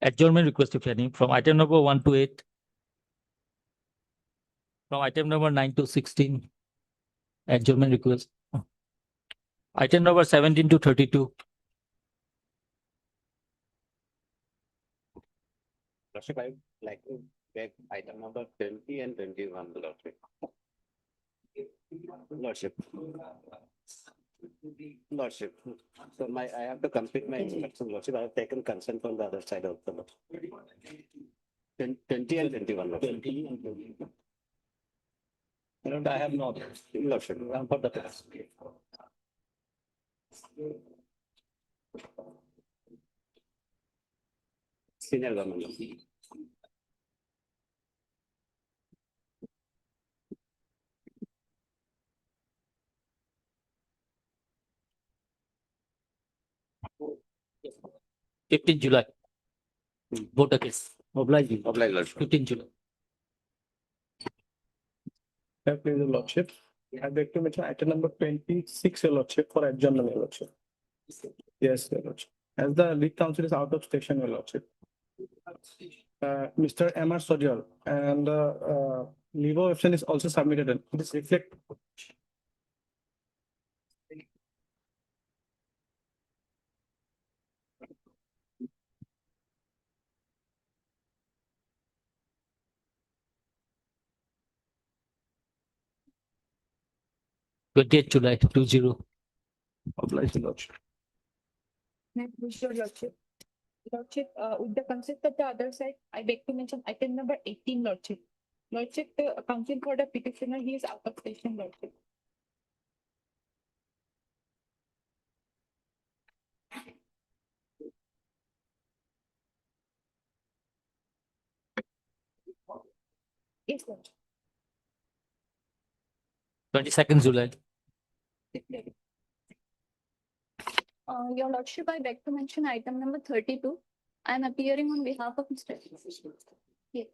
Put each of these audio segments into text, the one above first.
Adjournment request, if any, from item number 1 to 8. From item number 9 to 16. Adjournment request. Item number 17 to 32. Lordship, I would like to beg item number 20 and 21, Lordship. Lordship. So I have to complete my inspection, Lordship. I have taken consent from the other side of the Lordship. 20 and 21, Lordship. I have not, Lordship. I'm for the test. Senior government. Lordship. 15 July. Voter case. Obliging. Oblige, Lordship. 15 July. Please, Your Lordship. I beg to mention item number 26, Your Lordship, for adjournment, Your Lordship. Yes, Your Lordship. As the lead counsel is out of station, Your Lordship. Mr. M.R. Sodial and leave of absence is also submitted. And this reflect. July 20. Oblige, Your Lordship. Next, Your Lordship. Lordship, with the consent of the other side, I beg to mention item number 18, Lordship. Lordship, the counsel for the petitioner, he is out of station, Lordship. Yes, Lordship. 22nd July. Your Lordship, I beg to mention item number 32. I am appearing on behalf of Mr. Yes.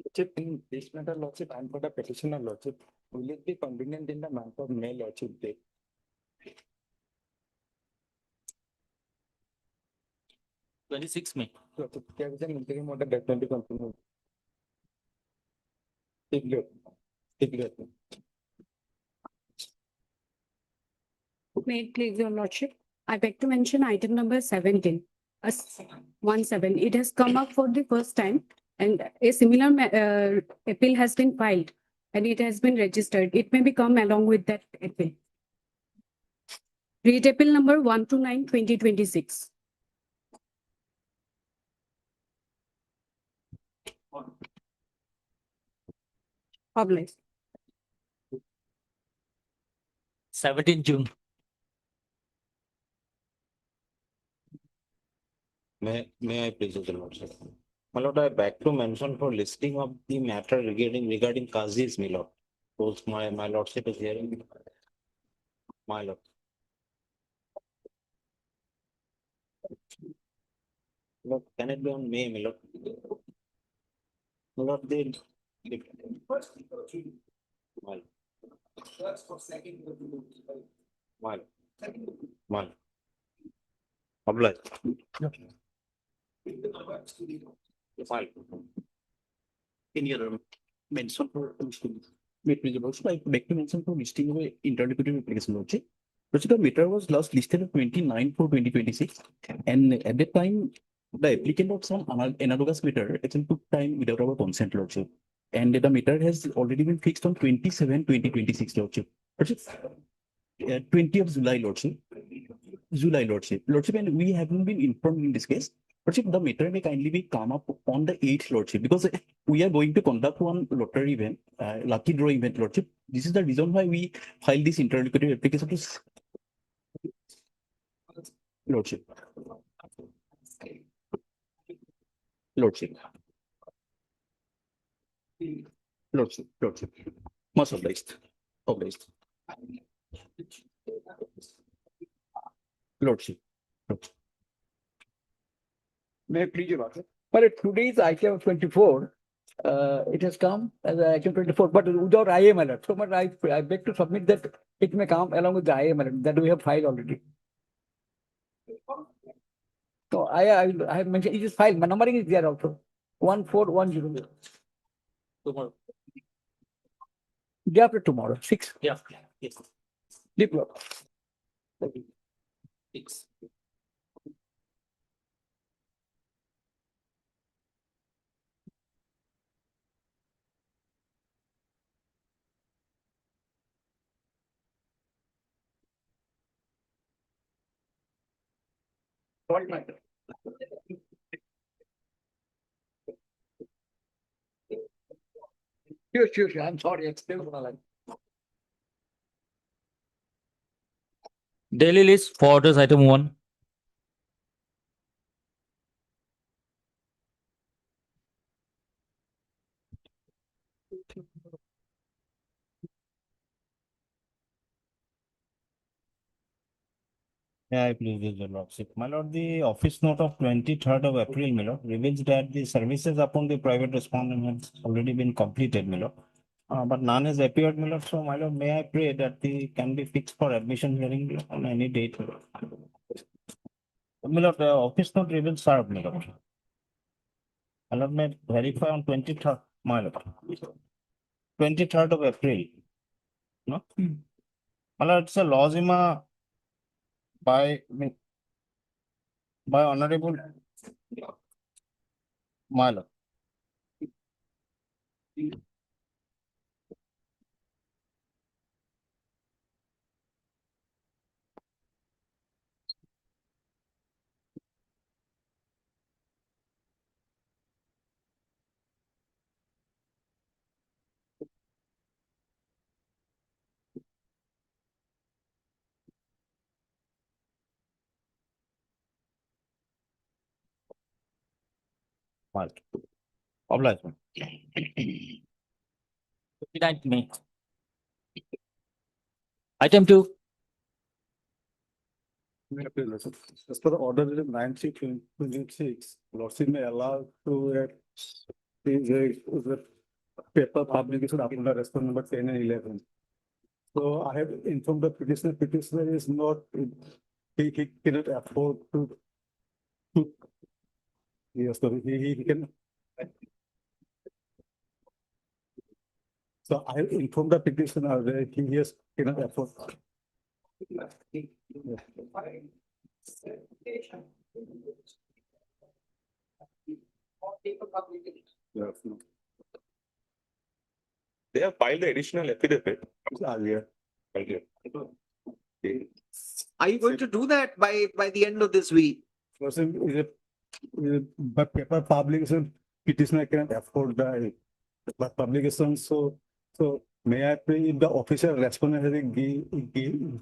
Lordship, in this matter, Lordship, I am for the petitioner, Lordship. Will it be convenient in the month of May, Lordship? Day? 26 May. Lordship, there is an interim order that will be continued. May it please Your Lordship, I beg to mention item number 17. 17. It has come up for the first time and a similar appeal has been filed and it has been registered. It may become along with that appeal. Read appeal number 129 2026. Published. 17 June. May I please, Your Lordship? My lord, I beg to mention for listing of the matter regarding Qazi's, my lord. Both my lordship is hearing. My lord. Lord, can it be on May, my lord? My lord, they. My lord. Oblige. In your mention for wait, please, Lordship, I beg to mention for listing of a interlocutory application, Lordship. Lordship, the matter was last listed at 29/4/2026, and at that time, the applicant of some analogous matter actually took time without our consent, Lordship. And the matter has already been fixed on 27/2026, Lordship. Lordship, 20 of July, Lordship. July, Lordship. Lordship, and we haven't been informed in this case. Lordship, the matter may kindly be come up on the 8th, Lordship, because we are going to conduct one lottery event, lucky draw event, Lordship. This is the reason why we filed this interlocutory application to Lordship. Lordship. Lordship. Lordship. Much obliged. Obliged. Lordship. Lordship. May I please, Your Lordship? But today's item 24, it has come as item 24, but without IAM alert. So much I beg to submit that it may come along with the IAM alert that we have filed already. So I have mentioned, it is file, my numbering is there also, 1410. Tomorrow. Day after tomorrow, 6, Yeah. Yes. diploma. 6. Sure, I'm sorry, explain what I like. Daily list for orders item 1. Yeah, I please your lordship. My lord, the office note of 23rd of April, my lord, reveals that the services upon the private respondent has already been completed, my lord. But none has appeared, my lord. So, my lord, may I pray that the can be fixed for admission hearing, my lord, on any date, my lord. My lord, the office note reveals served, my lord. My lord, may verify on 23rd, my lord. 23rd of April. No? My lord, it's a lozima by honorable my lord. My lord. Oblige, my lord. 29th May. Item 2. As per the order 9/6/2026, lordship may allow to the paper publication upon the response number 10 and 11. So I have informed the petitioner is not, he cannot afford to, yes, so he can. So I have informed the petitioner that he has cannot afford. Yes, no. They have filed the additional affidavit Earlier. earlier. Are you going to do that by the end of this week? Lordship, but paper publication, petitioner cannot afford the publication, so may I pray if the official respondent has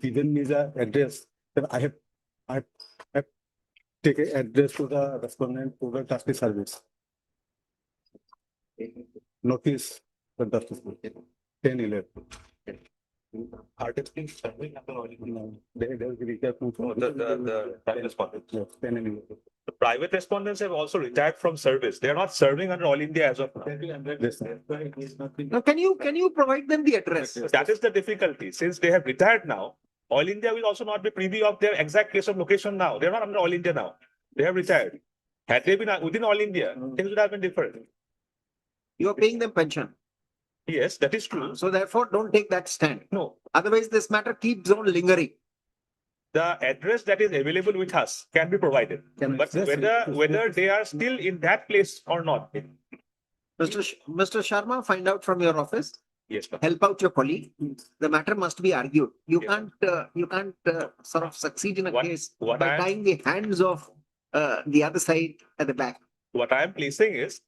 given me the address, then I have taken address to the respondent to the trustee service. Notice the trustee, 10/11. Artist being serving after all. No, they will recap. No, the private respondents. Yes, 10/11. The private respondents have also retired from service. They are not serving under All India as of now. Yes, sir. Now, can you provide them the address? That is the difficulty. Since they have retired now, All India will also not be privy of their exact place of location now. They are not under All India now. They have retired. Had they been within All India, things would have been different. You are paying them pension. Yes, that is true. So therefore, don't take that stand. No, Otherwise, this matter keeps on lingering. the address that is available with us can be provided. But whether they are still in that place or not. Mr. Sharma, find out from your office. Yes, ma'am. Help out your colleague. The matter must be argued. You Yeah. can't sort of succeed in a case what by I am- tying the hands of the other side at the back. What I am placing is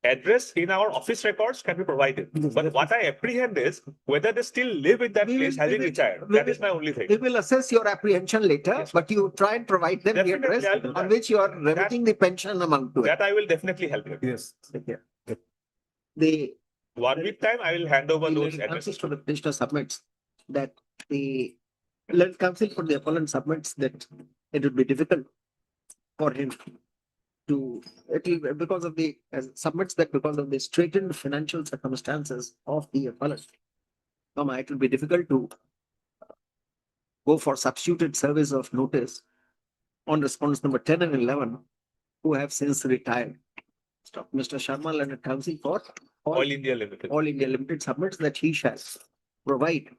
address in our office records can be provided. But what I apprehend is whether they still live in that We place will- we having will- retired. we That will- is my only thing. We will assess your apprehension later, Yes, but you try and provide them the Definitely, address I'll do on that. which you are remitting the pension amount to it. That I will definitely help you. Yes. The 1 week time, I will hand over the those legal counsel addresses. for the petitioner submits that the legal counsel for the appellant submits that it would be difficult for him to, because of the, submits that because of the straitened financial circumstances of the appellant. It will be difficult to go for substituted service of notice on respondents number 10 and 11, who have since retired. Stop. Mr. Sharma Learned Counsel for All India Limited. All India Limited submits that he shall provide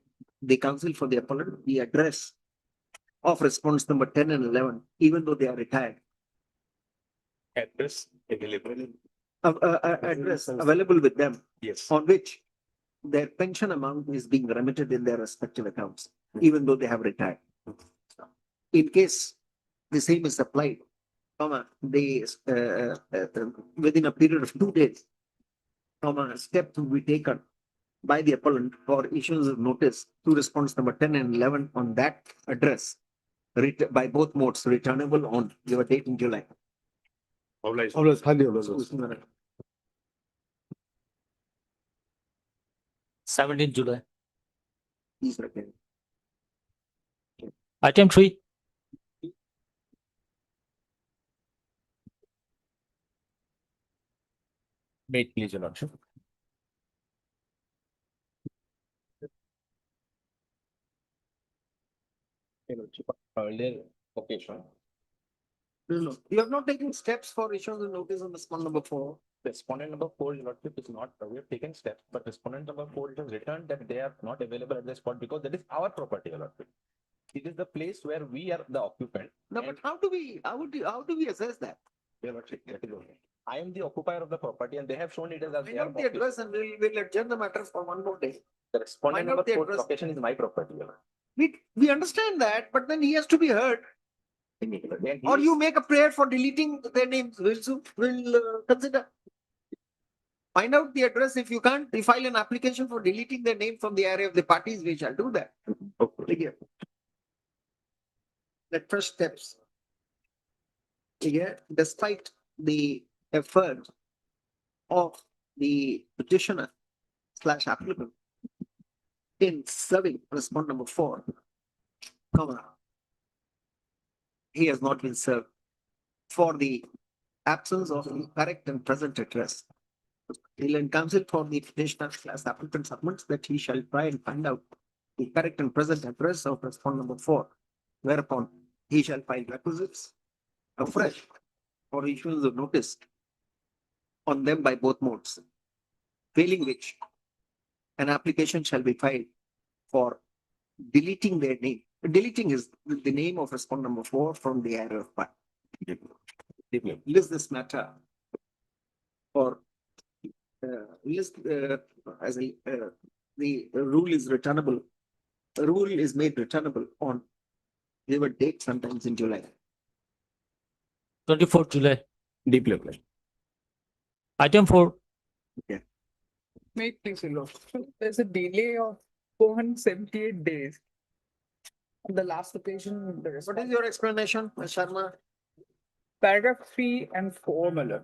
the counsel for the appellant the address of respondents number 10 and 11, even though they are retired. Address available. Address available with them Yes. on which their pension amount is being remitted in their respective accounts, even though they have retired. In case the same is applied, they within a period of 2 days, a step to be taken by the appellant for issuance of notice to response number 10 and 11 on that address by both modes, returnable on your date in July. Authorized. Always, highly always. 17 July. These are again. Item 3. Wait, please, your lordship. Earlier occasion. No. You have not taken steps for issuance of notice on respondent number 4. Respondent number 4, your lordship, is not, we have taken steps, but respondent number 4, it has returned that they are not available at the spot because that is our property, your lordship. It is the place where we are the occupant. No, but and- how do we assess that? Your lordship, that is okay. I am the occupier of the property and they have shown it as Find their out the address and we'll adjourn the matter for one more day. The respondent find out number the 4 address. location is my property, your lordship. We understand that, but then he has to be heard. Then he Or is- you make a prayer for deleting their names. We'll consider. Find out the address. If you can't, you file an application for deleting their name from the array of the parties. We shall do that. Clear. The first steps. Here, despite the effort of the petitioner / applicant in serving respondent number 4, he has not been served for the absence of the correct and present address. He'll in counsel for the petitioner / applicant submits that he shall try and find out the correct and present address of respondent number 4, whereupon he shall file requisites afresh for issuance of notice on them by both modes, failing which an application shall be filed for deleting their name. Deleting is the name of respondent number 4 from the array of part. List this matter or list as a the rule is returnable. The rule is made returnable on given date sometimes in July. 24 July. Deeply applied. Item 4. Wait, please, your lordship. There's a delay of 478 days. On the last occasion, the What is your explanation, Ms. Sharma? paragraph 3 and 4, my lord.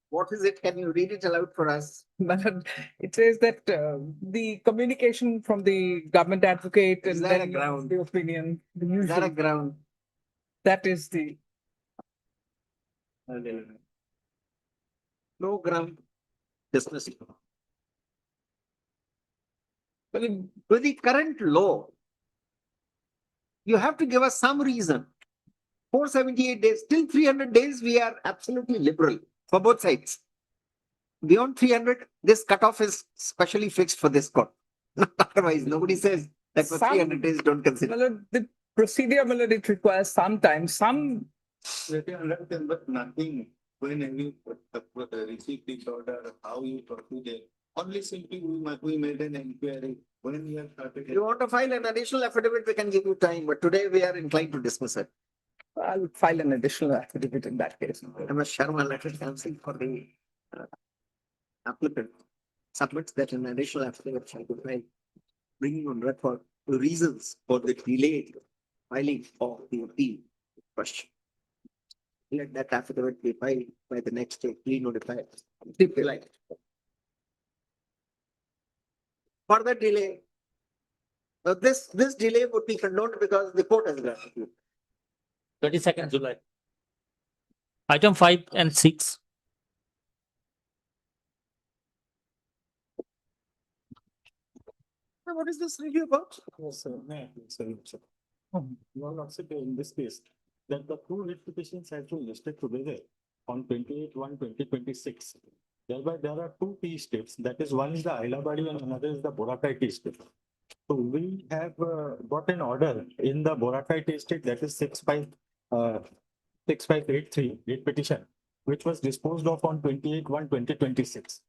What is it? Can you read it aloud for us? My lord, it says that the communication from the government advocate Is and that a then ground? the opinion, the Is that a usual, ground? that is the, No ground. Dismissed. well, With the current law, you have to give us some reason. 478 days, till 300 days, we are absolutely liberal for both sides. Beyond 300, this cutoff is specially fixed for this court. Otherwise, nobody says that for Some- 300 days, don't my consider. lord, the procedure, my lord, it requires some time, some, But nothing, when you receive the order, how you proceed. Only simply we made an inquiry when you have started. You want to file an additional affidavit, we can give you time, but today we are inclined to dismiss it. I'll file an additional affidavit in that case. Ms. Sharma, letter counsel for the applicant submits that an additional affidavit shall be filed, bringing on record the reasons for the delayed filing of the appeal question. Let that affidavit be filed by the next day, please notify. Delay. Further delay. This delay would be condoned because the court has granted you. 22nd July. Item 5 and 6. What is this review about? Yes, sir. No, sir. Your lordship, in this case, that the two writ petitions have been listed together on 28/1/2026. Thereby, there are two T states, that is, one is the Ailabadi and another is the Boracay T state. So we have got an order in the Boracay T state, that is 6583 writ petition, which was disposed of on 28/1/2026.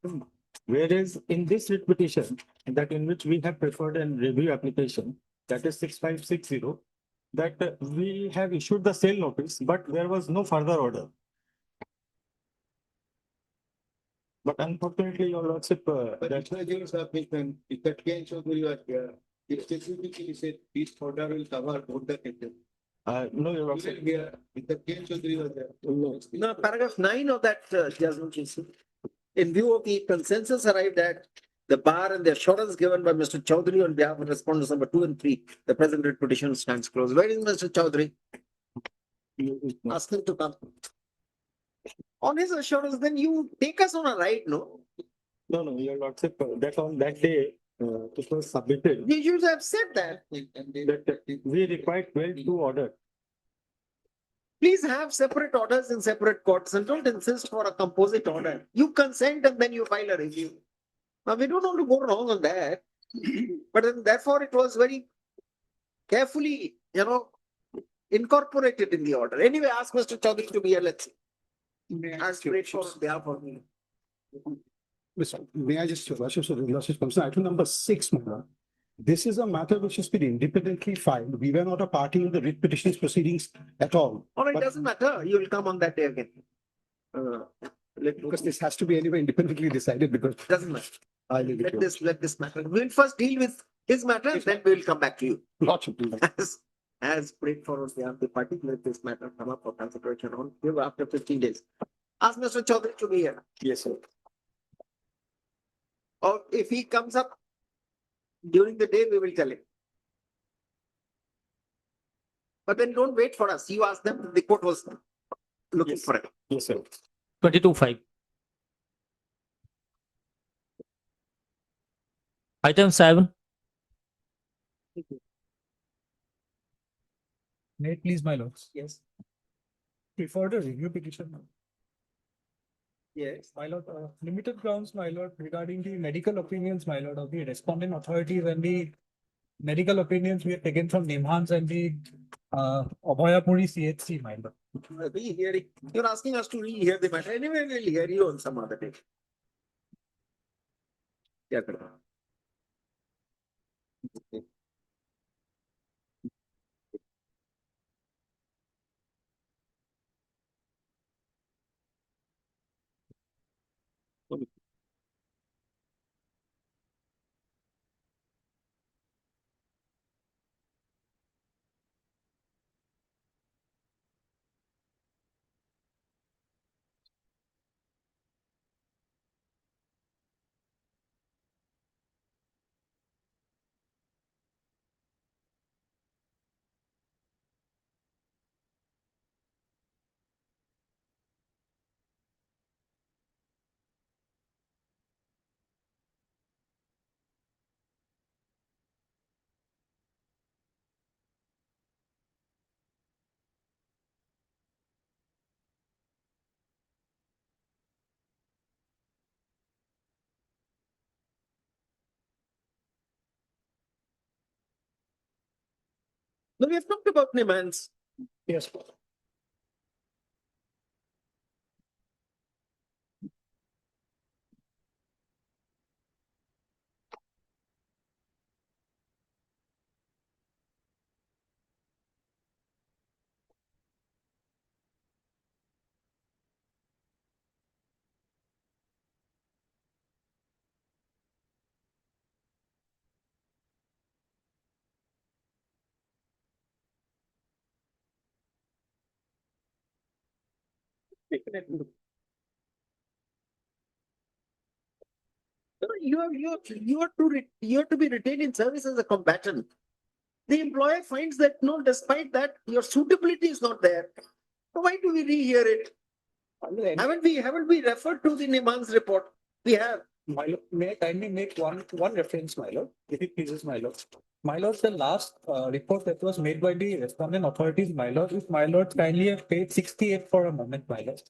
Whereas in this writ petition, that in which we have preferred a review application, that is 6560, that we have issued the sale notice, but there was no further order. But unfortunately, your lordship, But that, Judge submission, if the case of you are, it specifically said this order will cover both the cases. no, your lordship. Here, if the case of you are there. No, paragraph 9 of that judgment is, in view of the consensus arrived at, the bar and the assurance given by Mr. Chaudhary on behalf of respondents number 2 and 3, the present writ petition stands closed. Where is Mr. Chaudhary? Ask him to come. On his assurance, then you take us on a ride, no? No, your lordship, that on that day, it was submitted, You should have said that. that we required 12 to order. Please have separate orders in separate courts and don't insist for a composite order. You consent and then you file a review. Now, we don't want to go wrong on that. But then therefore it was very carefully, incorporated in the order. Anyway, ask Mr. Chaudhary to be here, let's see. Ask straight for behalf of me. May I just, lordship, concern item number 6, Madam. This is a matter which has been independently filed. We were not a party in the writ petitions proceedings at all. All right, But- doesn't matter. You will come on that day again. Because this has to be anyway independently decided, because Doesn't matter. I leave it Let this matter. We'll first deal with his matter and then we'll come back to you. Lordship. As prayed for on behalf of the party, let this matter come up for consideration on give after 15 days. Ask Mr. Chaudhary to be here. Yes, sir. Or if he comes up during the day, we will tell him. But then don't wait for us. You ask them, the court was looking Yes. for it. Yes, sir. 22.5. Item 7. May it please, my lords. Yes. Preferred a review petition. Yes. My lord, limited grounds, my lord, regarding the medical opinions, my lord, of the respondent authorities and the medical opinions we have taken from Nimhans and the Abhayapuri CHC, my lord. Re-hearing. You're asking us to re-hear the matter. Anyway, we'll hear you on some other day. Yeah, correct. No, we have talked about Nimhans. Yes. No, you are to be retained in service as a combatant. The employer finds that no, despite that, your suitability is not there. So why do we rehear it? Haven't we referred to the Nimhans report? We have. My lord, may I kindly make one reference, my lord, if it pleases my lord. My lord, the last report that was made by the respondent authorities, my lord, if my lord kindly have paid 68 for a moment, my lord.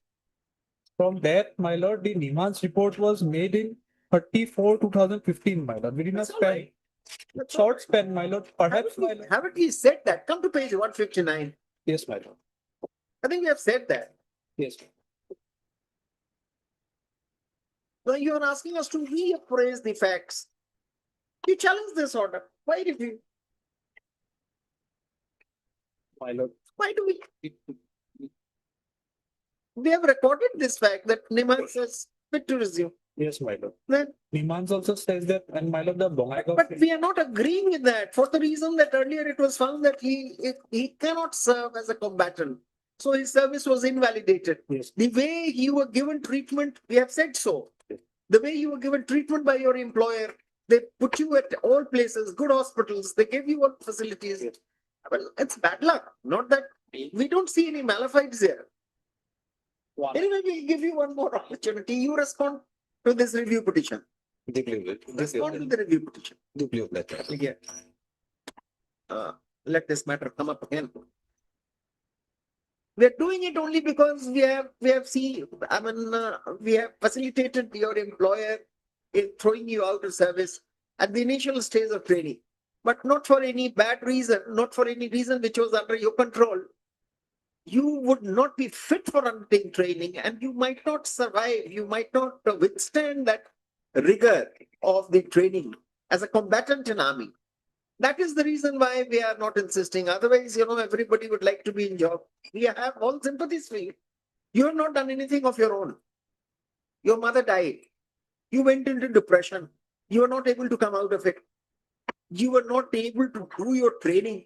From that, my lord, the Nimans report was made in 34/2015, my lord. Within a That's all span, right. That's all short right. span, my lord, perhaps, my lord. Haven't we said that? Come to page 159. Yes, my lord. I think we have said that. Yes. Now you are asking us to reappraise the facts. You challenge this order. Why did you? My lord. Why do we? We have recorded this fact that Niman says fit to resume. Yes, my lord. Then, Nimans also says that, and my lord, the Bongaigaon. but we are not agreeing with that for the reason that earlier it was found that he cannot serve as a combatant. So his service was invalidated. Yes. The way you were given treatment, we have said so. The way you were given treatment by your employer, they put you at all places, good hospitals, they gave you all facilities. Well, it's bad luck. Not that we don't see any malefides here. Anyway, we'll give you one more opportunity. You respond to this review petition. Respond to the review petition. Yeah. Let this matter come up again. We are doing it only because we have facilitated your employer in throwing you out of service at the initial stage of training, but not for any bad reason, not for any reason which was under your control. You would not be fit for undertaking training and you might not survive, you might not withstand that rigor of the training as a combatant in army. That is the reason why we are not insisting. Otherwise, everybody would like to be in job. We have all sympathies for you. You have not done anything of your own. Your mother died. You went into depression. You were not able to come out of it. You were not able to do your training.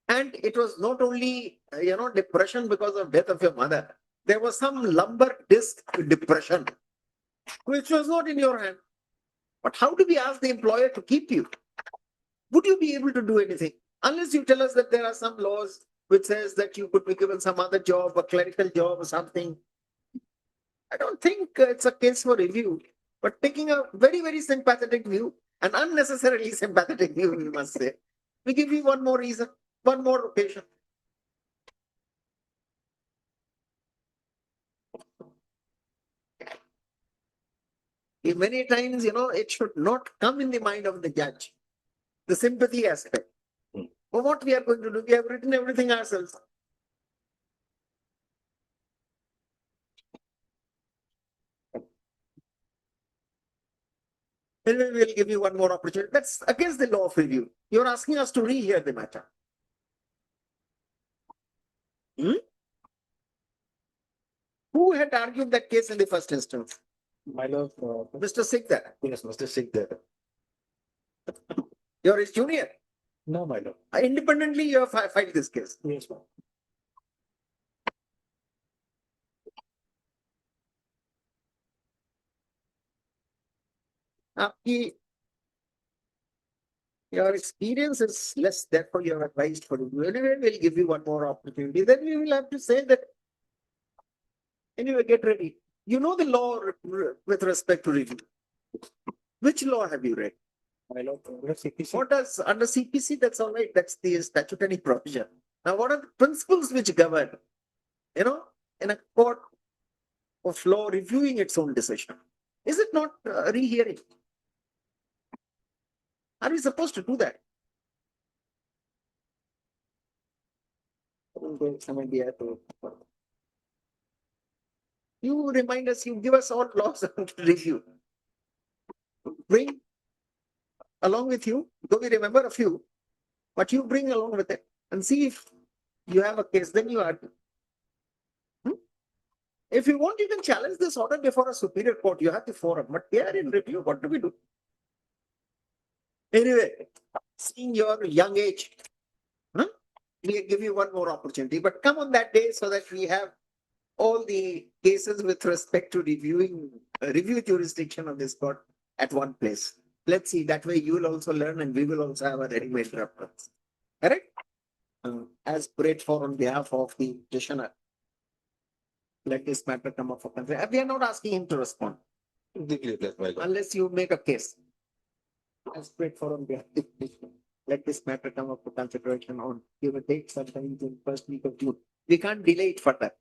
And it was not only, depression because of death of your mother. There was some lumbar disc depression, which was not in your hand. But how do we ask the employer to keep you? Would you be able to do anything? Unless you tell us that there are some laws which says that you could be given some other job, a clerical job or something. I don't think it's a case for review, but taking a very, very sympathetic view, an unnecessarily sympathetic view, we must say. We give you one more reason, one more occasion. Many times, it should not come in the mind of the judge. The sympathy aspect. But what we are going to do, we have written everything ourselves. Anyway, we'll give you one more opportunity. That's against the law of review. You're asking us to rehear the matter. Who had argued that case in the first instance? My lord. Mr. Sikdar. Yes, Mr. Sikdar. You're his junior. No, my lord. Independently, you have filed this case. Yes, ma'am. Your experience is less, therefore you are advised for review. Anyway, we'll give you one more opportunity. Then we will have to say that. Anyway, get ready. You know the law with respect to review. Which law have you read? My lord, under CPC. What does under CPC? That's all right. That's the statutory provision. Now, what are the principles which govern? In a court of law reviewing its own decision. Is it not rehearing? Are we supposed to do that? You remind us, you give us all laws to review. Bring along with you, though we remember a few, but you bring along with it and see if you have a case, then you argue. If you want, you can challenge this order before a superior court. You have the forum, but they are in review. What do we do? Anyway, seeing your young age, we give you one more opportunity, but come on that day so that we have all the cases with respect to review jurisdiction of this court at one place. Let's see, that way you will also learn and we will also have a ready-made reference. Correct? As prayed for on behalf of the petitioner, let this matter come up for consideration. We are not asking him to respond. Deeply replaced, my lord. unless you make a case. As straightforward, let this matter come up for consideration on give a date sometime in first week of June. We can't delay it further.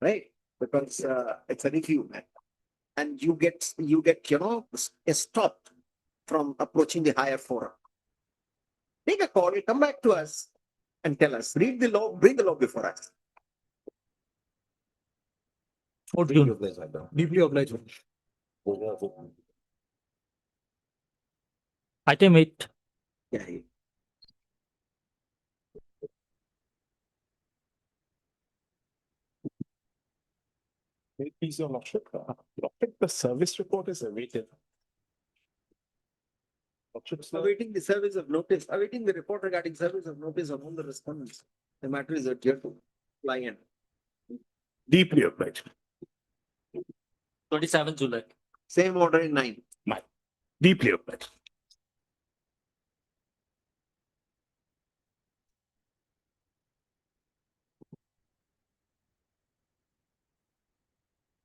Right? Because it's a review matter. And you get, stopped from approaching the higher forum. Make a call, come back to us and tell us, read the law, bring the law before us. 4th Deeply June. replaced, my lord. Deeply obliged. Item 8. Yeah. Please, your lordship, the service report is awaited. Lordship, sir. Awaiting the service of notice, awaiting the report regarding service of notice on all the respondents. The matter is adjourned to client. Deeply obliged. 27th July. Same order in 9. Deeply obliged.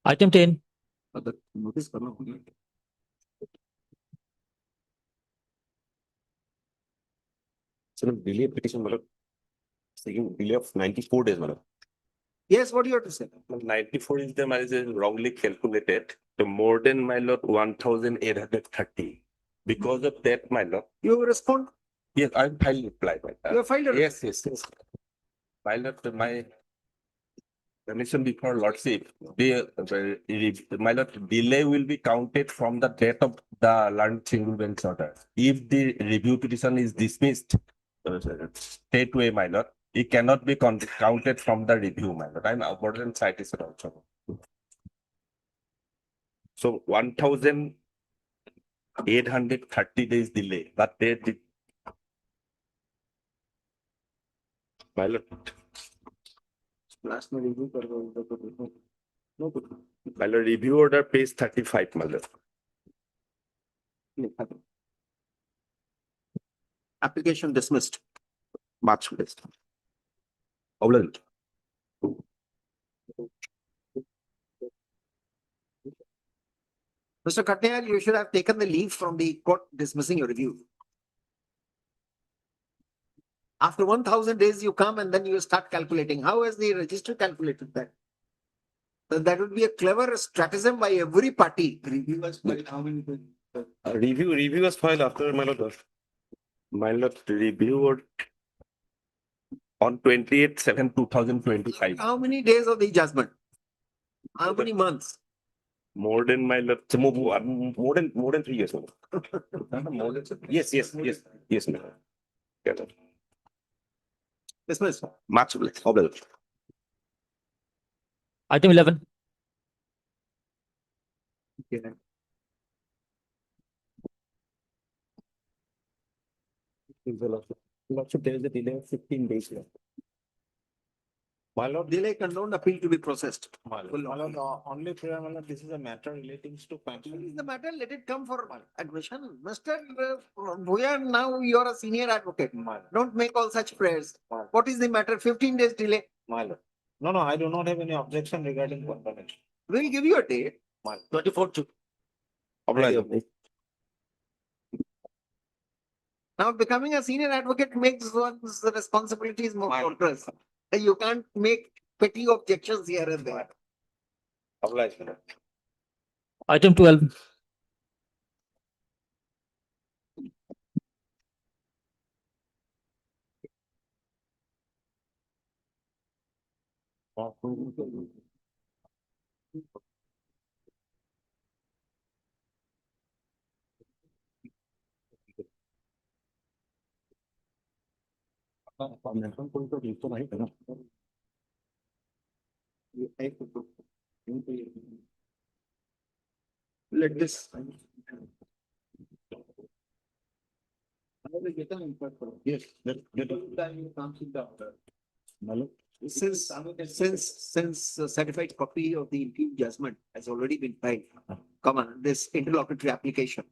Item 10. Notice करना होगा. So delay petition, my lord. Taking delay of 94 days, my lord. Yes, what do you have to say? 94 is the mileage is wrongly calculated. The more than my lord 1,830. Because of that, my lord. You respond, Yes, I filed reply. My you have filed a. Yes. My lord, my permission before lordship, my lord, delay will be counted from the date of the learned single bench order. If the review petition is dismissed, straightway, my lord, it cannot be counted from the review, my lord. I'm important citation also. So 1,830 days delay, but they did. My lord, Last में review कर दो. No good. my lord, review order page 35, my lord. Application dismissed. March list. Obliged. Mr. Katayal, you should have taken the leave from the court dismissing your review. After 1,000 days, you come and then you start calculating. How has the register calculated that? So that would be a clever stratagem by every party. Review was filed how many days? Review was filed after my lord. My lord, review order on 28/7/2025. How many days of the judgment? How many months? More than my lord, more than 3 years. More than, yes, my lord. Yeah, lord. Dismissed. March list. Obliged. Item 11. Lordship, there is a delay of 15 days here. My lord, Delay condoned, appeal to be processed. my lord, only prayer, my lord, this is a matter relating to What is pension. the matter? Let it come for admission. Mr. Bhuyan, now you are a senior advocate. My lord, Don't make all such prayers. my lord, What is the matter? 15 days delay. my lord. No, I do not have any objection regarding confirmation. We'll give you a date. 24th June. Obliged. Now, becoming a senior advocate makes one's responsibilities more My- onerous. You can't make petty objections here and there. Obliged, my lord. Item 12. Let this. Yes, Since a certified copy of the impugned judgment has already been filed, come on, this interlocutory application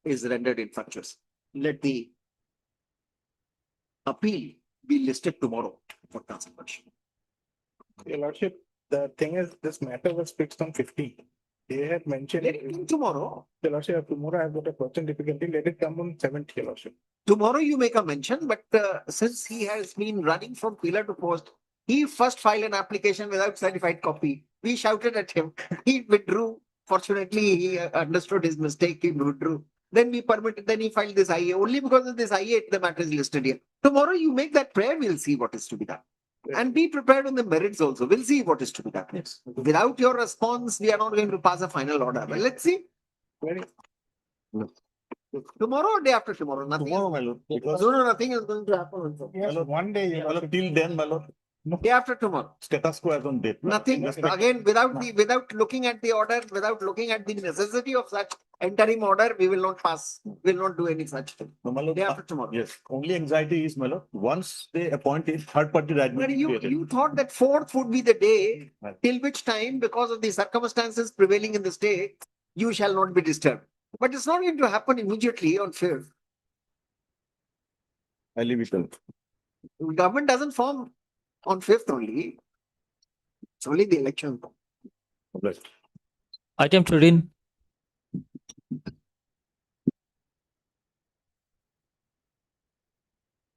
is rendered infructuous. Let the appeal be listed tomorrow for consideration. Your lordship, The thing is, this matter was fixed on 15. They had mentioned. Let it come tomorrow. Your Lordship, tomorrow I've got a person difficulty, let it come on 7th, Your Lordship. Tomorrow you make a mention, but since he has been running from pillar to post, he first filed an application without certified copy. We shouted at him. He withdrew. Fortunately, he understood his mistake. He withdrew. Then we permitted, then he filed this IA. Only because of this IA, the matter is listed here. Tomorrow you make that prayer, we'll see what is to be done. And be prepared on the merits also. We'll see what is to be done. Yes. Without your response, we are not going to pass a final order. But let's see. Very. Tomorrow or day after tomorrow? Nothing. Tomorrow, my lord. Because No, nothing is going to happen. Yes, one day, Your my lord, Lordship. till then, my lord, Day after tomorrow. status quo as on date. Nothing. Again, without looking at the order, without looking at the necessity of such interim order, we will not pass, will not do any such thing. No, my lord, Day after tomorrow. yes, only anxiety is, my lord, once they appoint a third party right. But you thought that 4th would be the day till which time, because of the circumstances prevailing in the state, you shall not be disturbed. But it's not going to happen immediately on 5th. I leave it alone. Government doesn't form on 5th only. It's only the election. Right. Item 13,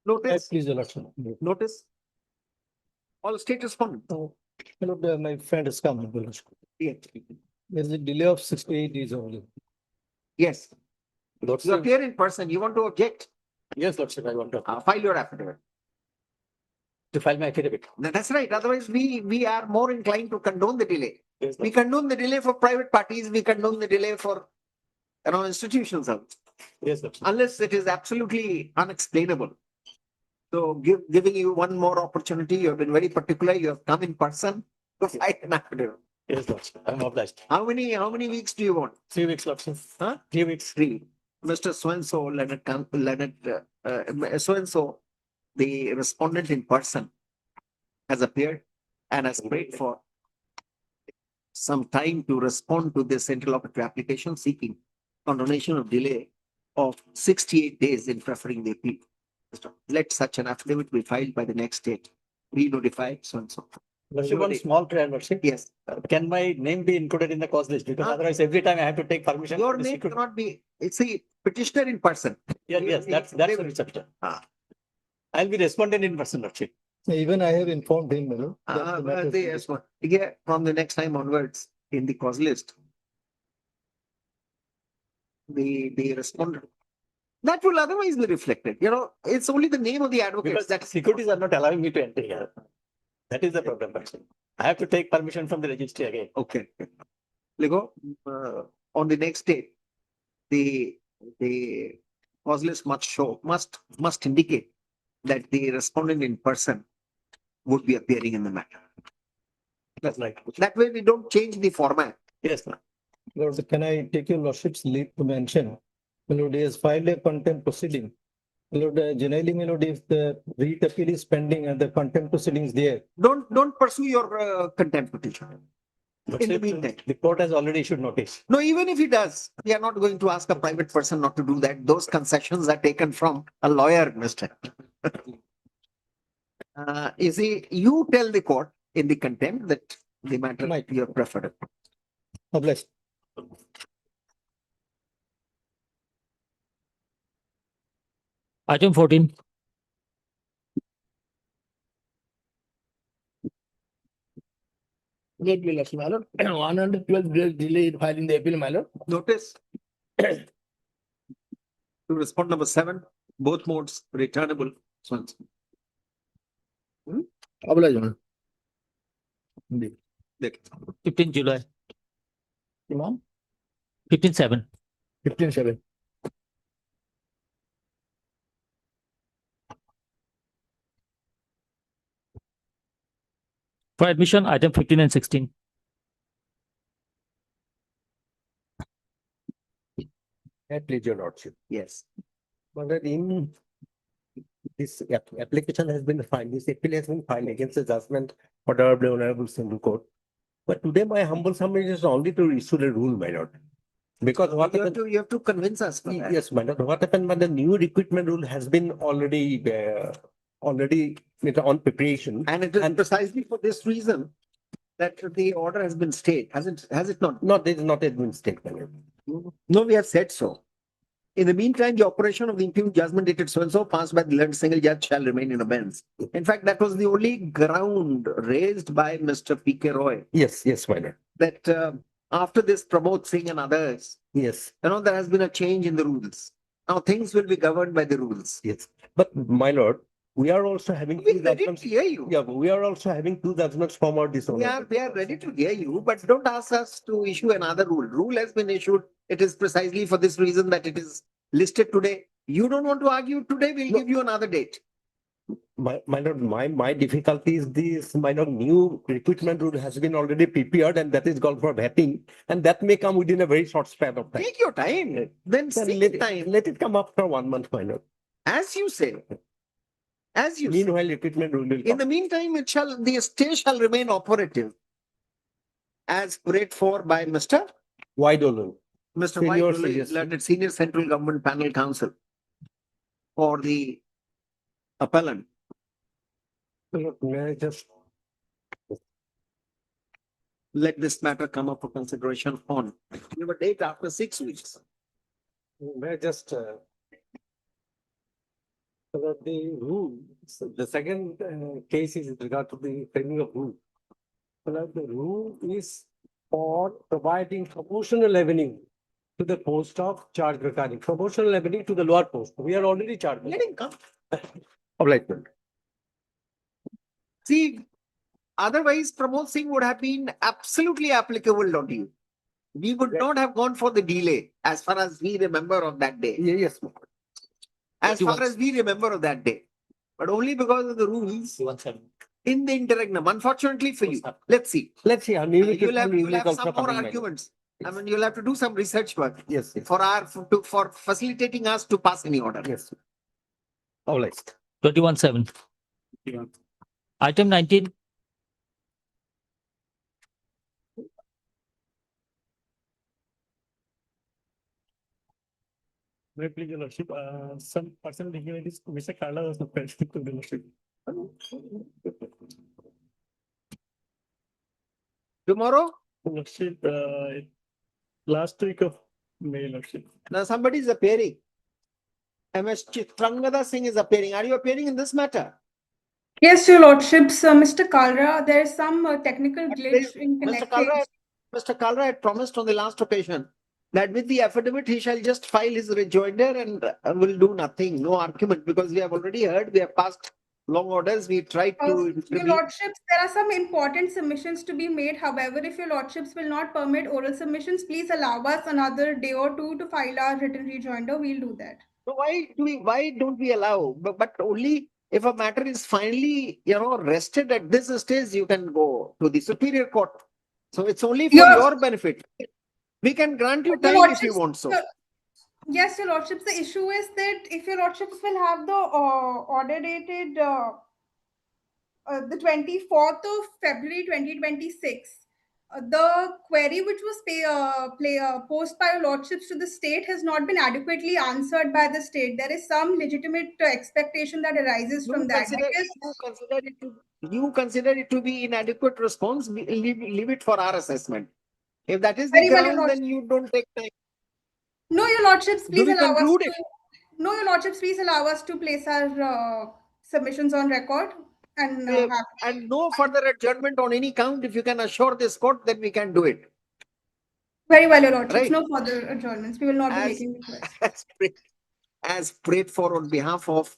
Notice, Please, Your Lordship. notice. All state respondents. My Lord, my friend has come, Your Lordship. Yes. There's a delay of 68 days only. Yes. You are Lordship. here in person. You want to object? Yes, Lordship, I want to File your affidavit. file my affidavit. That's right. Otherwise, we are more inclined to condone the delay. Yes, We condone the delay for private parties. We condone the delay for institutions, Yes, Lordship. unless it is absolutely unexplainable. So giving you one more opportunity. You have been very particular. You have come in person to file an affidavit. Yes, Lordship. I'm obliged. How many weeks do you want? 3 weeks, Lordship. Huh? 3 weeks. 3. Mr. So-and-so, so-and-so, the respondent in person has appeared and has prayed for some time to respond to this interlocutory application seeking condonation of delay of 68 days in preferring the appeal. Let such an affidavit be filed by the next date. Re-notify so-and-so. Lordship, one small prayer, Lordship. Yes, Can my name be included in the cause list? Because Huh? otherwise every time I have to take permission. your from the name security- cannot be, it's a petitioner in person. Yes, that's the reception. Ah. I'll be responding in person, Lordship. Even I have informed him, my lord. Yes, yeah, from the next time onwards in the cause list. The respondent. That will otherwise be reflected. It's only the name of the advocate Because that securities are not allowing me to enter here. That is the problem, Lordship. I have to take permission from the registry again. okay. Lego, on the next day, the cause list must indicate that the respondent in person would be appearing in the matter. That's right. That way we don't change the format. Yes, ma'am. Lord, can I take your Lordship's leave to mention? My lord, he has filed a contempt proceeding. My lord, generally, my lord, if the writ appeal is pending and the contempt proceedings there. Don't pursue your contempt petition. In the Lordship, meantime. the court has already issued notice. No, even if he does, we are not going to ask a private person not to do that. Those concessions are taken from a lawyer, mister. You tell the court in the contempt that the matter Right. you have preferred. Obliged. item 14, Late Lordship, my lord. 112 days delay in filing the appeal, my lord. Notice. To respond number 7, both modes returnable. So, Oblige, my lord. 15 July, Imam, 15/7. 15/7. For admission, item 15 and 16. Please, your Lordship. yes. But in this application has been filed, this appeal has been filed against the judgment order of the Honorable Single Court. But today my humble summary is only to issue the rule, my lord. Because what happened, You have to convince us. for that. yes, my lord, what happened when the new recruitment rule has been already on preparation. And it is precisely for this reason that the order has been stayed, has it not? Not, it is not admin statement. No, we have said so. In the meantime, the operation of the impugned judgment dated so and so passed by the learned single judge shall remain in abeyance. In fact, that was the only ground raised by Mr. P.K. Roy, Yes, yes, my lord. that after this Pramod Singh and others, Yes, there has been a change in the rules. Now things will be governed by the rules. yes. But my lord, we are also having We two are ready to judgments. hear you. Yeah, but we are also having two judgments from our We dishonor. are ready to hear you, but don't ask us to issue another rule. Rule has been issued. It is precisely for this reason that it is listed today. You don't want to argue today, we'll No. give you another date. My lord, my difficulty is this, my lord, new recruitment rule has been already prepared and that is called for vetting. And that may come within a very short span of time. Take your time. Then Then seek time. let it come after 1 month, my lord. As you say. As you say. Meanwhile, recruitment rule will In the come. meantime, the stay shall remain operative. As prayed for by Mr. Why don't? Mr. Senior White, suggestion. learned Senior Central Government Panel Counsel for the appellant. May I just, Let this matter come up for consideration on. Give a date after 6 weeks. may I just, so that the rule, so the second case is with regard to the framing of rule. So that the rule is for providing promotional avenue to the post of charge recording, promotional avenue to the lower post. We are already charged. Let him come. Obligement. See, otherwise Pramod Singh would have been absolutely applicable on you. We would not have gone for the delay as far as we remember of that day. Yes. As far as we remember of that day. But only because of the rules in the interregnum. Unfortunately for you, let's see. Let's see. You'll have some more arguments. I mean, you'll have to do some research work Yes. for facilitating us to pass any order. Yes. Obliged. 21-7. Item 19. May I please, Your Lordship, some personal dignities, Mr. Carla was not present to the Lordship. Tomorrow, Lordship, last week of May, Lordship. now somebody is appearing. MS Chitrangada Singh is appearing. Are you appearing in this matter? Yes, Your Lordships, Mr. Kalra, there is some technical glitch in connecting. Mr. Kalra had promised on the last occasion that with the affidavit he shall just file his rejoinder and will do nothing, no argument, because we have already heard, we have passed long orders, we tried to Your intervene. Lordships, there are some important submissions to be made. However, if Your Lordships will not permit oral submissions, please allow us another day or two to file our written rejoinder. We'll do that. So why don't we allow? But only if a matter is finally, rested at this stage, you can go to the superior court. So it's only for your benefit. We can grant you Your time if you Lordships, want so. Yes, Your Lordships, the issue is that if Your Lordships will have the order dated the 24th of February 2026, the query which was posed by Your Lordships to the state has not been adequately answered by the state. There is some legitimate expectation that arises from that. You consider it to be inadequate response, leave it for our assessment. If that is the ground, then you don't take time. No, Your Lordships, please we allow us conclude to. No, Your Lordships, please allow us to place our submissions on record and and no further adjournment on any count. If you can assure this court, then we can do it. Very well, Your Lordships. Right. No further adjournments. We will not be making requests. As prayed for on behalf of,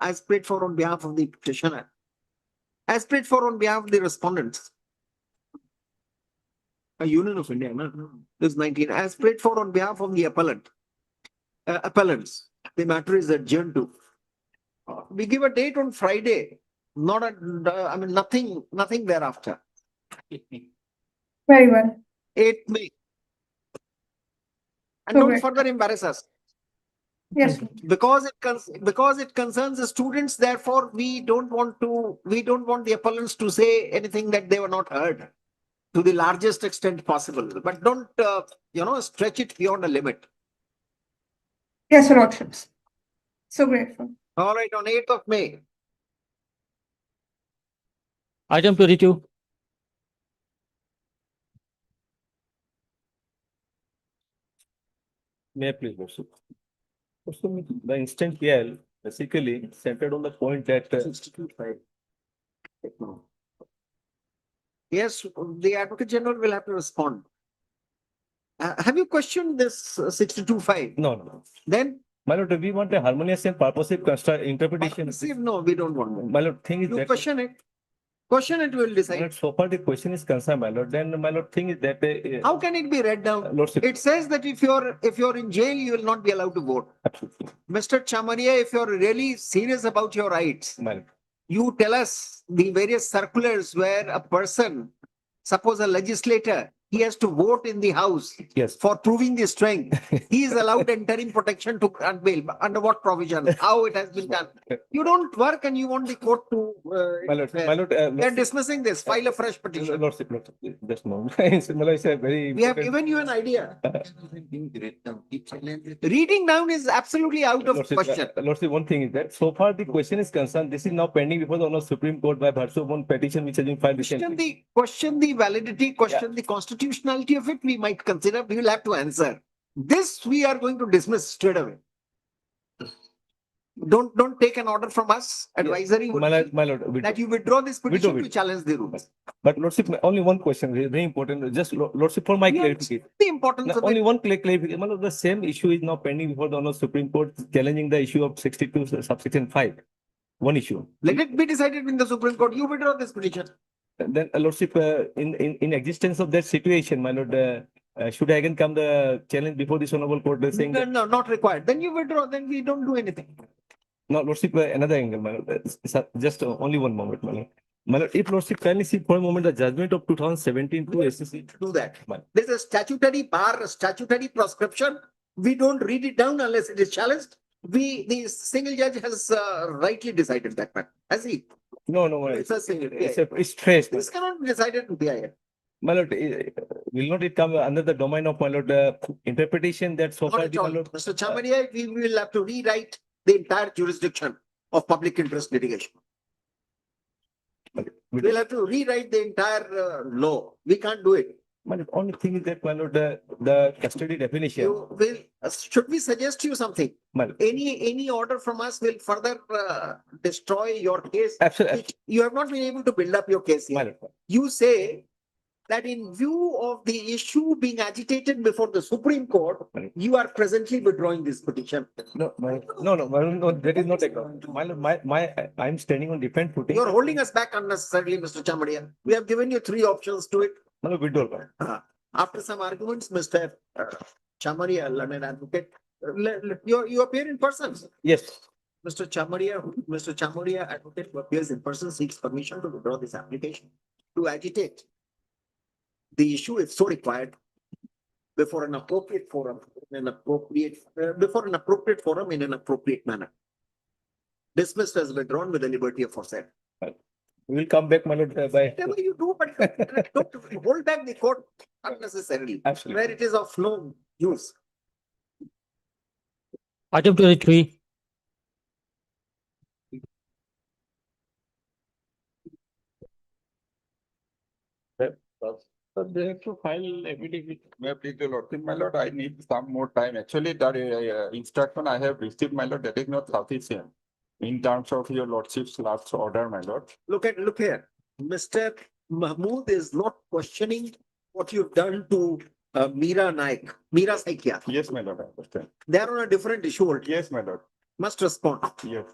as prayed for on behalf of the petitioner, as prayed for on behalf of the respondents. A Union of India, this 19, as prayed for on behalf of the appellants. The matter is adjourned to. We give a date on Friday, nothing thereafter. Very well. 8 May. And don't further embarrass us. Yes. Because it concerns the students, therefore we don't want the appellants to say anything that they were not heard to the largest extent possible. But don't stretch it beyond a limit. Yes, Your Lordships. So grateful. All right, on 8th of May. Item 22. May I please, Lordship? Also, the instant PL basically centered on the point that 62.5. Yes, the Advocate General will have to respond. Have you questioned this 62.5? no. Then, My lord, we want a harmonious and purposive interpretation. see, no, we don't want that. My lord, thing is You that. question it. Question it, we'll My decide. lord, so far the question is concerned, my lord. Then my lord, thing is that. How can it be read down? Lordship. It says that if you're in jail, you will not be allowed to vote. Absolutely. Mr. Chamaria, if you're really serious about your rights, My lord. you tell us the various circulars where a person, suppose a legislator, he has to vote in the house Yes. for proving the strength. He is allowed interim protection to grant bail. Under what provision? How it has been done? You don't work and you want the court to. My lord, They're dismissing this. File a fresh petition. Lordship, just no. It's a very. We have given you an idea. Reading down is absolutely out of question. Lordship, one thing is that so far the question is concerned. This is now pending before the Honorable Supreme Court by virtue of one petition which has been filed recently. Question the validity, question the constitutionality of it, we might consider, we will have to answer. This we are going to dismiss straight away. Don't take an order from us, advisory would be My lord, that you withdraw this petition Withdraw to it. challenge the rules. But Lordship, only one question, very important. Just Lordship, for my Yes, clarification. the importance of Only it. one clarification. My lord, the same issue is now pending before the Honorable Supreme Court challenging the issue of 62 subsection 5. One issue. Let it be decided in the Supreme Court. You withdraw this petition. Then, Lordship, in existence of that situation, my lord, should again come the challenge before this Honorable Court saying that. No, not required. Then you withdraw, then we don't do anything. No, Lordship, another angle, my lord. Just only one moment, my lord. My lord, if Lordship kindly see for a moment the judgment of 2017 to SCC. Do that. My- There's a statutory bar, a statutory prescription. We don't read it down unless it is challenged. The single judge has rightly decided that matter. Has he? No, It's a single. it's traced. This cannot be decided in PIL. My lord, will not it come under the domain of my lord interpretation that so Not far at the all. my lord. Mr. Chamaria, we will have to rewrite the entire jurisdiction of public interest litigation. We'll have to rewrite the entire law. We can't do it. My lord, only thing is that my lord, the custody definition. You will, should we suggest you something? My lord, Any order from us will further destroy your case. absolutely, Which you have not been able to build up your case my yet. lord. You say that in view of the issue being agitated before the Supreme Court, you are presently withdrawing this petition. No, my lord, that is not a my lord, I'm standing on different footing. You're holding us back unnecessarily, Mr. Chamaria. We have given you 3 options to it. My lord, withdraw. After some arguments, Mr. Chamaria, learned advocate, you appear in person. Yes. Mr. Chamaria, advocate who appears in person, seeks permission to withdraw this application to agitate the issue if so required before an appropriate forum, in an appropriate manner. Dismissed as withdrawn with the liberty of aforesaid. We will come back, my lord, by. Whatever you do, but don't hold back the court unnecessarily, Absolutely. where it is of no use. Item 23. So they have to file affidavit. May I please, your lordship, my lord, I need some more time. Actually, the instruction I have received, my lord, that is not sufficient. In terms of your lordship's last order, my lord. Look here, Mr. Mahmood is not questioning what you've done to Meera Saikia. Yes, my lord, I understand. They are on a different issue. Yes, my lord. Must respond. Yes.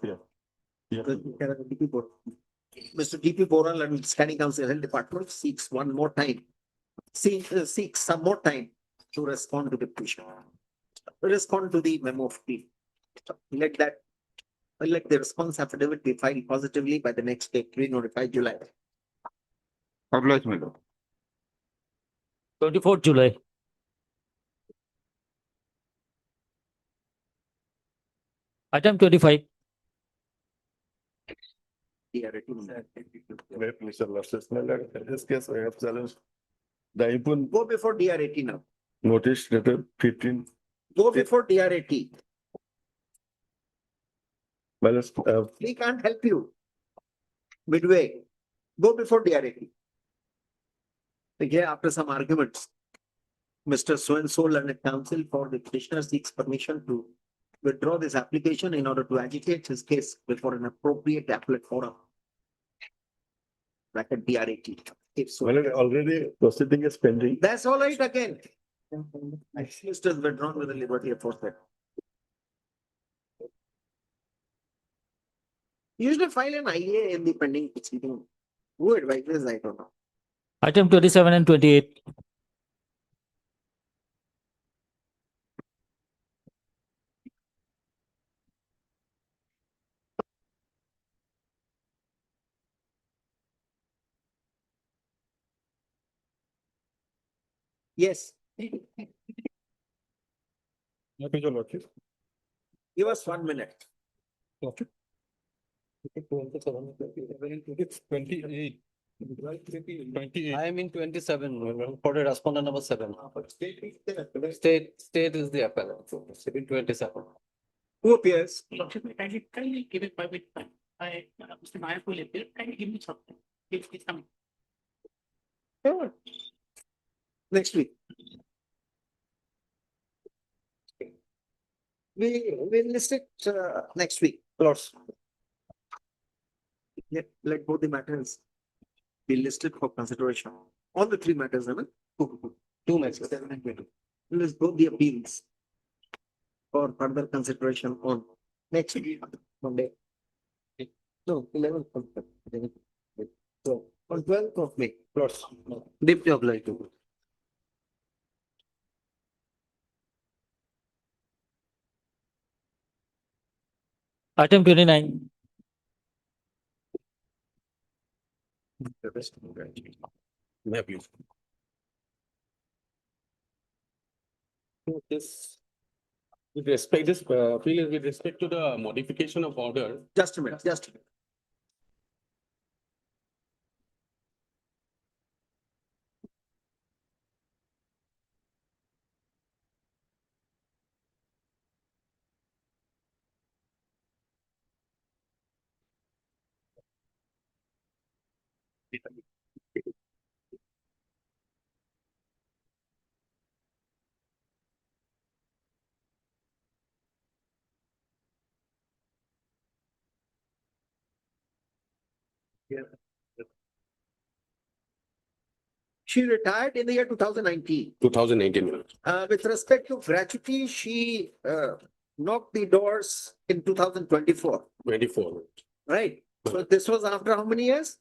Mr. T.P. Boral and Standing Counsel Health Department seeks one more time. Seeks some more time to respond to the petition. Respond to the memo of plea. Let the response affidavit be filed positively by the next date, 3 July. Obliged, my lord. 24th July. Item 25. Very pleased, your lordship, my lord. In this case, I have challenged the input Go before DRAT now. notice dated 15. Go before DRAT. Well, We can't help you. Midway. go before DRAT. Again, after some arguments, Mr. So-and-so learned counsel for the petitioner seeks permission to withdraw this application in order to agitate his case before an appropriate appellate forum. Bracket DRAT. If so. Well, already proceeding is pending. That's all right again. Mr. is withdrawn with the liberty aforesaid. Usually file an alia in the pending proceeding. Who advises? I don't know. Item 27 and 28. Yes, What is your lordship? give us 1 minute. Lordship? It's 28. 28. I am in 27, for the respondent number 7. State is the appellant, so it's in 27. Who appears? Kindly give it by which time. Mr. Nayak will appear. Kindly give me something. It's coming. Next week. We'll list it next week, Lords. Let both the matters be listed for consideration. All the 3 matters, I mean. Two matters. List both the appeals for further consideration on next week, Monday. No, 11th of May. So, on 12th of May, Lords. Deputy apply to. Item 29. May I please? This, with respect, this appeal is with respect to the modification of order. Just a minute, just a minute. She retired in the year 2019. 2018. With respect to gratuity, she knocked the doors in 2024, 24. right? So this was after how many years?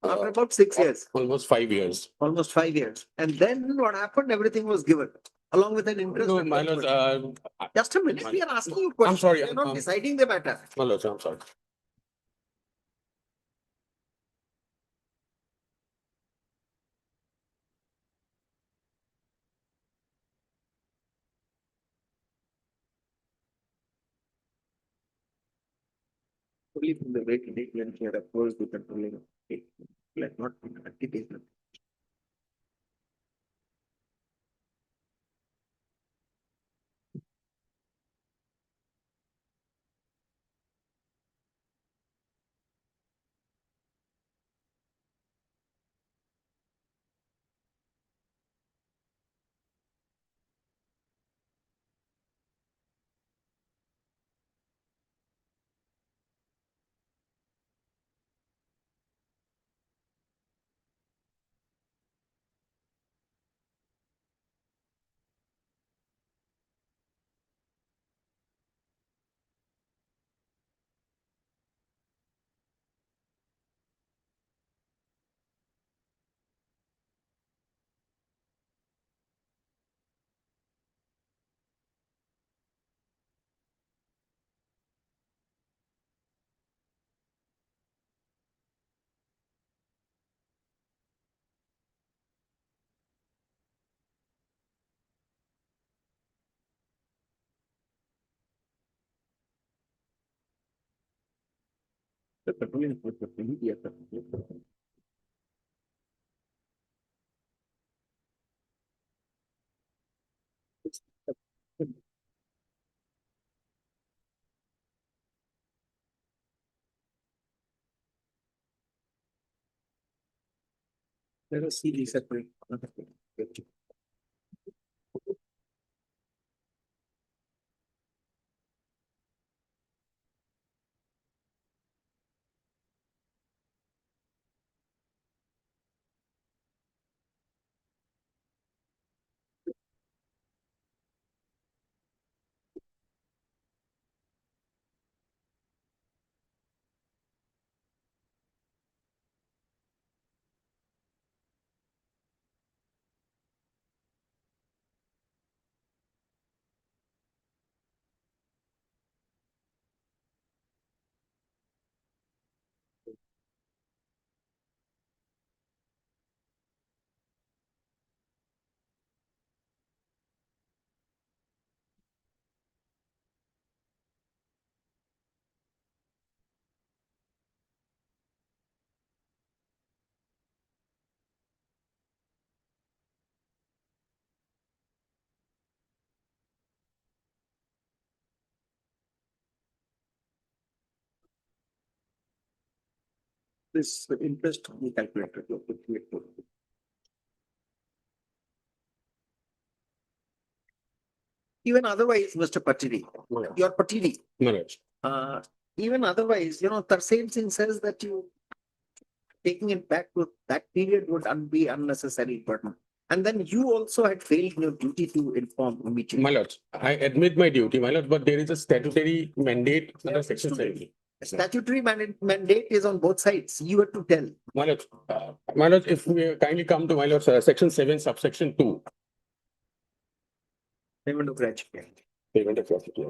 After about 6 years, Almost 5 years. almost 5 years. And then what happened? Everything was given along with an interest. No, my lords, Just a minute, we are asking you I'm questions. sorry, We are not I'm- deciding the matter. my lords, I'm sorry. Only from the way to make when she had approached the controlling. Like not activity. The controlling was the immediate. Let us see the separate. This interest we calculated. Even otherwise, Mr. Patiri, your Patiri, even otherwise, Tarsane Singh says that you taking it back to that period would be unnecessary burden. And then you also had failed in your duty to inform immediately. My lord, I admit my duty, my lord, but there is a statutory mandate under section 7. Statutory mandate is on both sides. You have to tell. My lord, if we kindly come to my lord, section 7, subsection 2. Payment of gratuity. Payment of gratuity.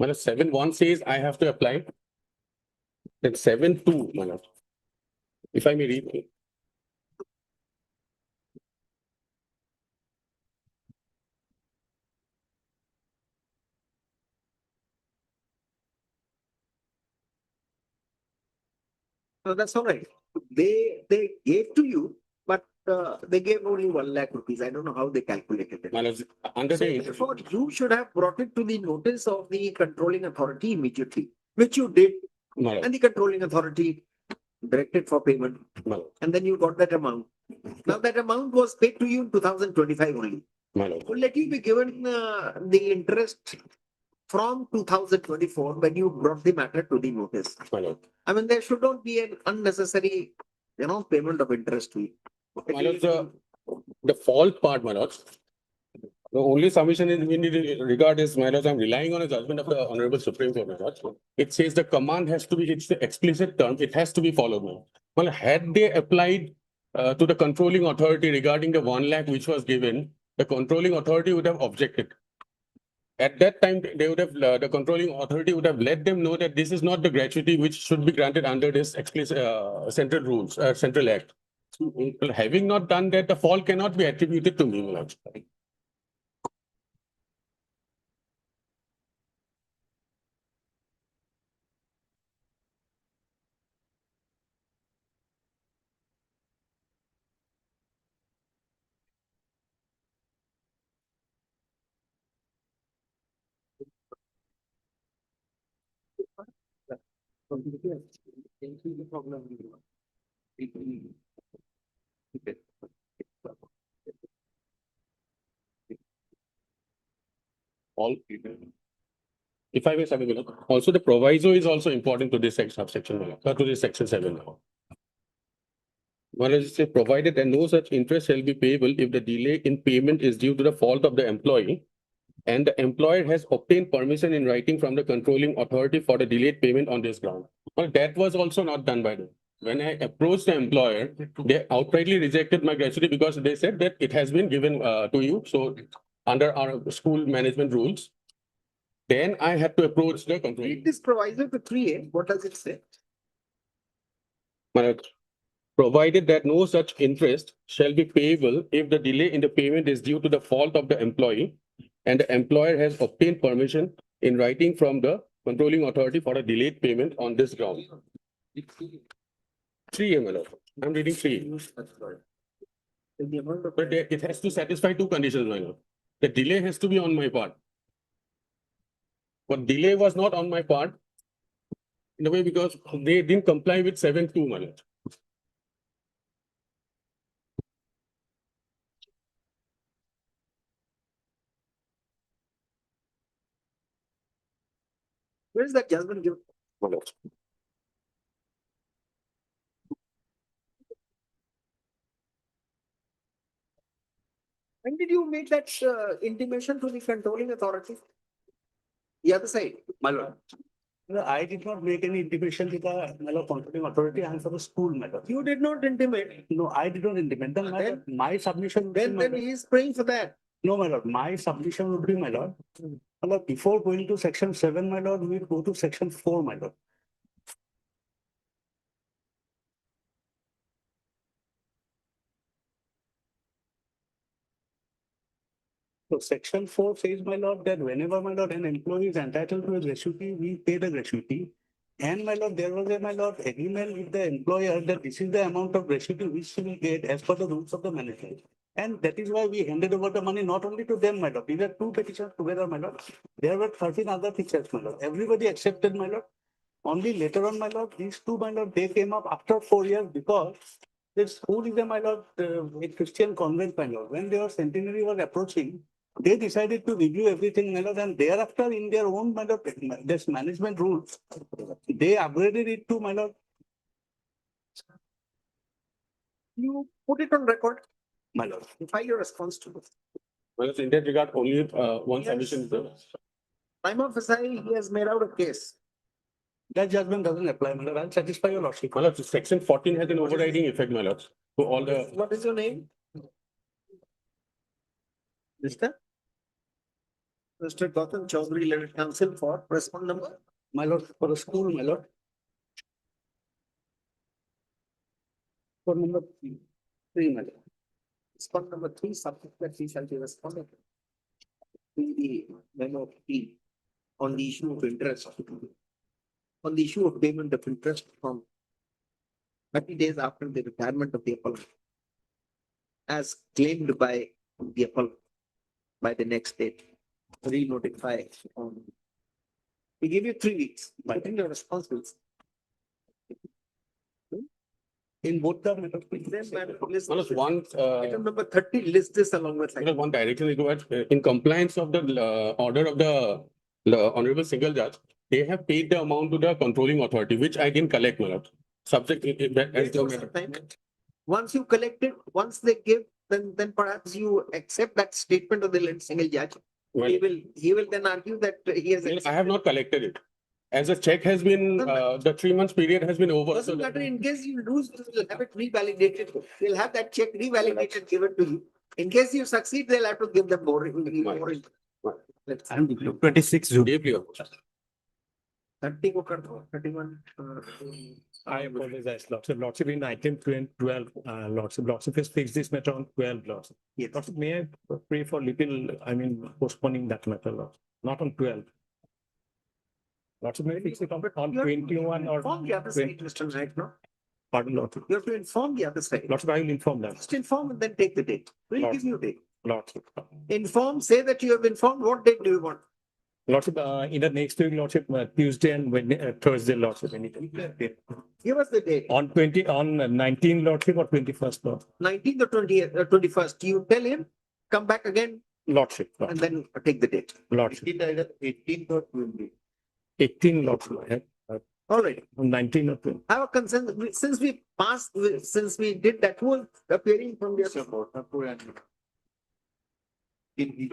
My lord, 7.1 says I have to apply. Then 7.2, my lord. If I may read. So that's all right. They gave to you, but they gave only 1 lakh rupees. I don't know how they calculated it. My lord, under So the therefore, you should have brought it to the notice of the controlling authority immediately, which you did. my lord, And the controlling authority directed for payment. my lord, And then you got that amount. Now that amount was paid to you in 2025 only. my lord. Will let you be given the interest from 2024 when you brought the matter to the notice. My lord. I mean, there should not be an unnecessary, payment of interest to you. My lord, the fault part, my lord. The only submission is we need to regard is, my lord, I'm relying on a judgment of the Honorable Supreme Court, my lord. It says the command has to be, it's the explicit term, it has to be followed, my lord. Well, had they applied to the controlling authority regarding the 1 lakh which was given, the controlling authority would have objected. At that time, they would have, the controlling authority would have let them know that this is not the gratuity which should be granted under this explicit central rules, central act. Well, having not done that, the fault cannot be attributed to me, my lord. All if I may say, also the proviso is also important to this subsection, to this section 7. One is provided that no such interest shall be payable if the delay in payment is due to the fault of the employee and the employer has obtained permission in writing from the controlling authority for the delayed payment on this ground. Well, that was also not done by them. When I approached the employer, they outrightly rejected my gratuity because they said that it has been given to you. So under our school management rules, then I had to approach the controlling. Read this proviso to 3A. What does it say? My lord, provided that no such interest shall be payable if the delay in the payment is due to the fault of the employee and the employer has obtained permission in writing from the controlling authority for a delayed payment on this ground. 3, my lord. I'm reading 3. But it has to satisfy 2 conditions, my lord. The delay has to be on my part. But delay was not on my part in a way because they didn't comply with 7.2, my lord. Where is that judgment given? My lord. When did you make that intimation to the controlling authority? The other side, my lord. No, I did not make any intimation to the controlling authority and for the school matter. You did not intimate. No, I did not intimate. Then my Then- lord, my submission. would be, Then, my then lord- he is praying for that. No, my lord, my submission would be, my lord. My lord, before going to section 7, my lord, we will go to section 4, my lord. So section 4 says, my lord, that whenever, my lord, an employee is entitled to a gratuity, we pay the gratuity. And my lord, there was a, my lord, agreement with the employer that this is the amount of gratuity which he will get as per the rules of the management. And that is why we handed over the money not only to them, my lord. These are 2 petitions together, my lord. There were 13 other teachers, my lord. Everybody accepted, my lord. Only later on, my lord, these 2, my lord, they came up after 4 years because this school is a, my lord, a Christian convent, my lord. When their centenary was approaching, they decided to review everything, my lord, and thereafter in their own, my lord, this management rules, they upgraded it to, my lord, You put it on record. my lord. File your response to this. Well, in that regard, only one Yes. submission is there. Time of assignee, he has made out a case. That judgment doesn't apply, my lord. I'll satisfy your lordship. My lord, section 14 has an overriding effect, my lord. So all the What is your name? Mr. Mr. Gautam Chaudhary, letter counsel for respond number. My lord, for the school, my lord. For number 3, my lord. Respond number 3, subject that he shall be responded to the memo of P on the issue of interest. On the issue of payment of interest from 30 days after the retirement of the appellant, as claimed by the appellant by the next date, re-notify. We give you 3 weeks. I think your responsibility. In both the, my lord, please. Then, madam, list my lord, this. one Item number 30, list this along with. my lord, one direction required in compliance of the order of the honorable single judge. They have paid the amount to the controlling authority, which I didn't collect, my lord. Subject as the Once you collect it, once they give, then perhaps you accept that statement of the single judge. Well, He will then argue that he has. I have not collected it. As a check has been, the 3 months period has been over. Doesn't matter, in case you lose, we'll have it revalidated. We'll have that check revalidated, given to you. In case you succeed, they'll have to give them more. Let's. I'm 26 June. 30 को कर दो, 31. I apologize, Lordship. Lordship, in item 12, Lordship has fixed this matter on 12, Lordship. Yes. Lordship, may I pray for little, postponing that matter, Lordship, not on 12. Lordship, may I fix it on You have to 21 or Inform the other 20? side, Mr. Naik, no? Pardon, Lordship. You have to inform the other side. Lordship, I will inform them. Just inform and then take the date. We'll Lord. give you a date. Lordship. Inform, say that you have informed. What date do you want? Lordship, either next week, Lordship, Tuesday and Thursday, Lordship, anything. Give us the date. On 19, Lordship, or 21st, Lord? 19th or 20th, 21st. You tell him, come back again Lordship, and then take the date. Lordship. 18th or 20th. 18, Lordship. All right. 19 or 20. Have a concern. Since we passed, since we did that, who is appearing from the.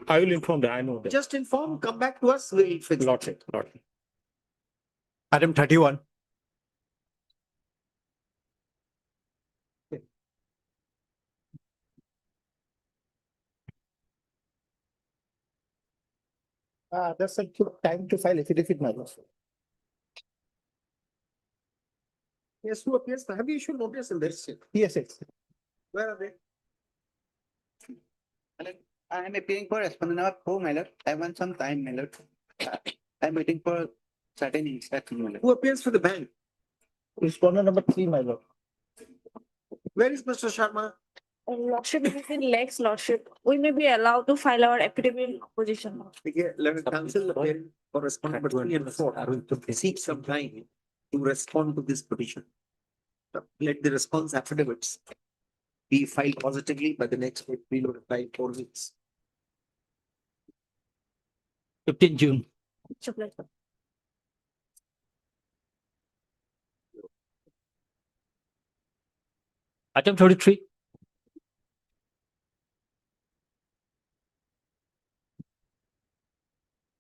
I will inform them, I know that. Just inform, come back to us, we'll fix it. Lordship. Item 31. That's a good time to file affidavit, my lord. Yes, who appears, have you issued notice in this? Yes, yes. Where are they? I am appearing for respondent number 4, my lord. I want some time, my lord. I'm waiting for certain instruction, my lord. Who appears for the bank? Respondent number 3, my lord. Where is Mr. Sharma? Lordship, it is in Lex, Lordship. We may be allowed to file our affidavit in opposition. Okay, let the council appear for respondent number 3 and 4. Seek some time to respond to this petition. Let the response affidavits be filed positively by the next week. We will reply 4 weeks. 15 June. Item 33.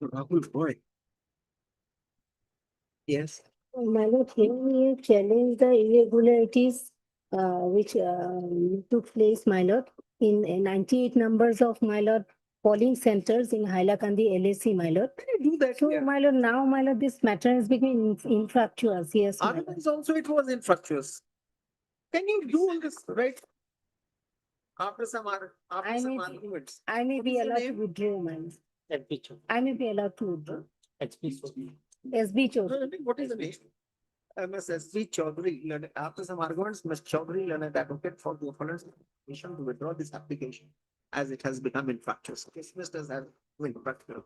Rahul Roy. Yes. My lord, here we challenge the irregularities which took place, my lord, in 98 numbers of, my lord, polling centers in Hailakandi LAC, my lord. Do that So, here. my lord, now, my lord, this matter has become infractuous, yes. my lord. Otherwise also it was infractuous. Can you do all this, right? After some I may be- arguments. I may What be is your allowed to name? withdraw, my lord. I may be allowed to withdraw. SB No, Chaudhary. what is the name? MSSV Chaudhary, after some arguments, Ms. Chaudhary learned advocate for the opponent's permission to withdraw this application as it has become infractuous. Dismissed as infractuous.